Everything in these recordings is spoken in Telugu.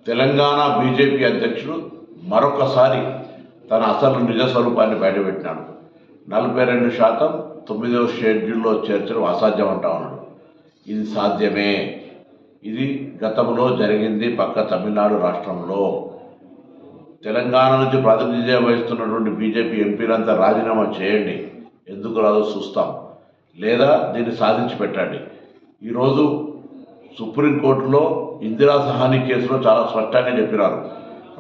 తెలంగాణ బీజేపీ అధ్యక్షుడు మరొకసారి తన అసలు నిజ స్వరూపాన్ని బయటపెట్టినాడు. 42% 9వ షెడ్యూల్లో చేర్చడం అసాధ్యం అంటా ఉన్నాడు. ఇది సాధ్యమే. ఇది గతంలో జరిగింది పక్క తమిళనాడు రాష్ట్రంలో. తెలంగాణ నుంచి ప్రాతినిధ్యం వహిస్తున్నటువంటి బీజేపీ ఎంపీలంతా రాజీనామా చేయండి, ఎందుకు రాదో చూస్తాం, లేదా దీన్ని సాధించి పెట్టండి. ఈరోజు సుప్రీంకోర్టులో ఇందిరా సహాని కేసులో చాలా స్పష్టంగా చెప్పినారు.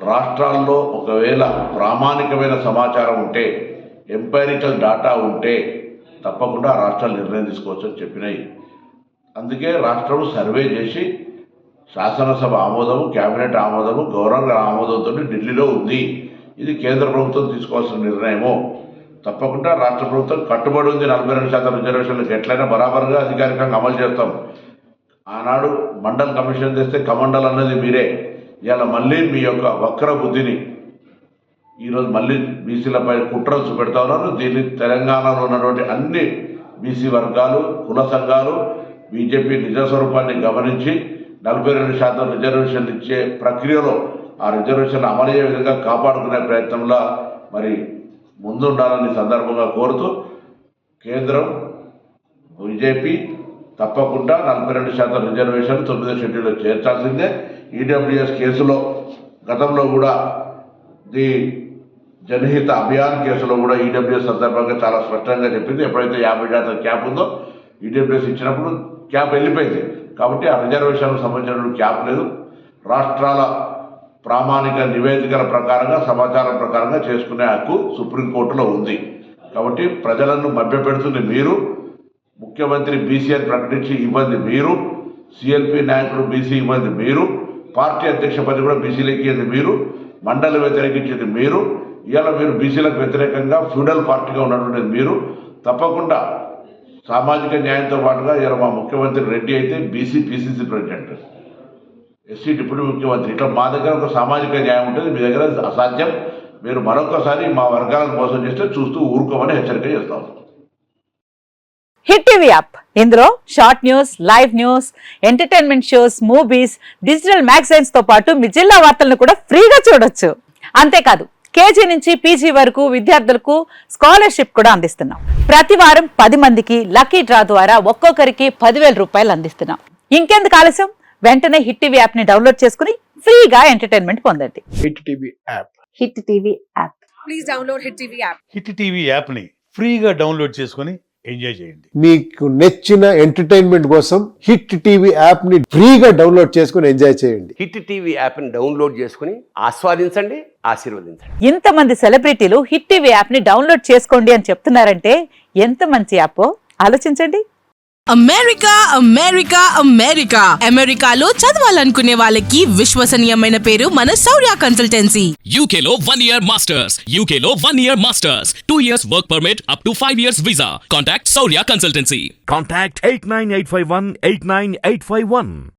రాష్ట్రాల్లో ఒకవేళ ప్రామాణికమైన సమాచారం ఉంటే, ఎంపైరికల్ డాటా ఉంటే తప్పకుండా రాష్ట్రాలు నిర్ణయం తీసుకోవచ్చు అని చెప్పినాయి. అందుకే రాష్ట్రం సర్వే చేసి శాసనసభ ఆమోదము, కేబినెట్ ఆమోదము, గవర్నర్ ఆమోదంతో ఢిల్లీలో ఉంది. ఇది కేంద్ర ప్రభుత్వం తీసుకోవాల్సిన నిర్ణయము. తప్పకుండా రాష్ట్ర ప్రభుత్వం కట్టుబడి ఉంది. 42% రిజర్వేషన్లకు ఎట్లయినా బరాబర్గా అధికారికంగా అమలు చేస్తాం. ఆనాడు మండల్ కమిషన్ చేస్తే కమండల్ అన్నది మీరే. ఇవాళ మళ్ళీ మీ యొక్క వక్ర బుద్ధిని ఈరోజు మళ్ళీ బీసీలపై కుట్రలు చూపెడతా ఉన్నారు. దీన్ని తెలంగాణలో ఉన్నటువంటి అన్ని బీసీ వర్గాలు, కుల సంఘాలు బీజేపీ నిజ స్వరూపాన్ని గమనించి 42% రిజర్వేషన్లు ఇచ్చే ప్రక్రియలో ఆ రిజర్వేషన్లు అమలయ్యే విధంగా కాపాడుకునే ప్రయత్నంలో మరి ముందుండాలని సందర్భంగా కోరుతూ, కేంద్రం బీజేపీ తప్పకుండా 42% రిజర్వేషన్ 9వ షెడ్యూల్లో చేర్చాల్సిందే. ఈడబ్ల్యూఎస్ కేసులో గతంలో కూడా ది జనహిత అభియాన్ కేసులో కూడా ఈడబ్ల్యూఎస్ సందర్భంగా చాలా స్పష్టంగా చెప్పింది. ఎప్పుడైతే 50% క్యాప్ ఉందో ఈడబ్ల్యూఎస్ ఇచ్చినప్పుడు క్యాప్ వెళ్ళిపోయింది. కాబట్టి ఆ రిజర్వేషన్కు సంబంధించిన క్యాప్ లేదు. రాష్ట్రాల ప్రామాణిక నివేదికల ప్రకారంగా, సమాచారం ప్రకారంగా చేసుకునే హక్కు సుప్రీంకోర్టులో ఉంది. కాబట్టి ప్రజలను మభ్యపెడుతుంది మీరు. ముఖ్యమంత్రి బీసీ అని ప్రకటించి ఇబ్బంది మీరు, సిఎల్పి నాయకుడు బీసీ ఇబ్బంది మీరు, పార్టీ అధ్యక్ష పదవి కూడా బీసీలకు ఇవ్వండి మీరు, మండలి వ్యతిరేకించేది మీరు. ఇవాళ మీరు బీసీలకు వ్యతిరేకంగా ఫ్యూడల్ పార్టీగా ఉన్నటువంటిది మీరు. తప్పకుండా సామాజిక న్యాయంతో పాటుగా ఇవాళ మా ముఖ్యమంత్రి రెడ్డి అయితే BC PCC president, SC deputy ముఖ్యమంత్రి. ఇట్లా మా దగ్గర ఒక సామాజిక న్యాయం ఉంటుంది, మీ దగ్గర అసాధ్యం. మీరు మరొకసారి మా వర్గాలను మోసం చేస్తే చూస్తూ ఊరుకోమని హెచ్చరిక చేస్తాం. హిట్ టీవీ యాప్, ఇందులో short news, live news, entertainment shows, movies, digital magazines తో పాటు మీ జిల్లా వార్తలను కూడా ఫ్రీగా చూడొచ్చు. అంతేకాదు కేజీ నుంచి పీజీ వరకు విద్యార్థులకు స్కాలర్షిప్ కూడా అందిస్తున్నాం. ప్రతి వారం 10 మందికి లక్కీ డ్రా ద్వారా ఒక్కొక్కరికి 10,000 రూపాయలు అందిస్తున్నాం. ఇంకెందుకు ఆలస్యం, వెంటనే హిట్ టీవీ యాప్ ని డౌన్లోడ్ చేసుకుని ఫ్రీగా ఎంటర్టైన్మెంట్ పొందండి. Hit TV app. Hit TV app. Please download hit TV app. Hit TV app ని ఫ్రీగా డౌన్లోడ్ చేసుకుని ఎంజాయ్ చేయండి. మీకు నచ్చిన ఎంటర్టైన్మెంట్ కోసం హిట్ టీవీ యాప్ ని ఫ్రీగా డౌన్లోడ్ చేసుకుని ఎంజాయ్ చేయండి. హిట్ టీవీ యాప్ ని డౌన్లోడ్ చేసుకుని ఆస్వాదించండి, ఆశీర్వదించండి. ఇంతమంది సెలబ్రిటీలు హిట్ టీవీ యాప్ ని డౌన్లోడ్ చేసుకోండి అని చెప్తున్నారంటే ఎంత మంచి యాప్ ఆలోచించండి. అమెరికా అమెరికా అమెరికా అమెరికాలో చదవాలనుకునే వాళ్ళకి విశ్వసనీయమైన పేరు మన శౌర్య కన్సల్టెన్సీ. UK లో 1 year masters. UK లో 1 year masters. 2 years work permit up to 5 years visa. Contact Saurya Consultancy. Contact 89851 89851.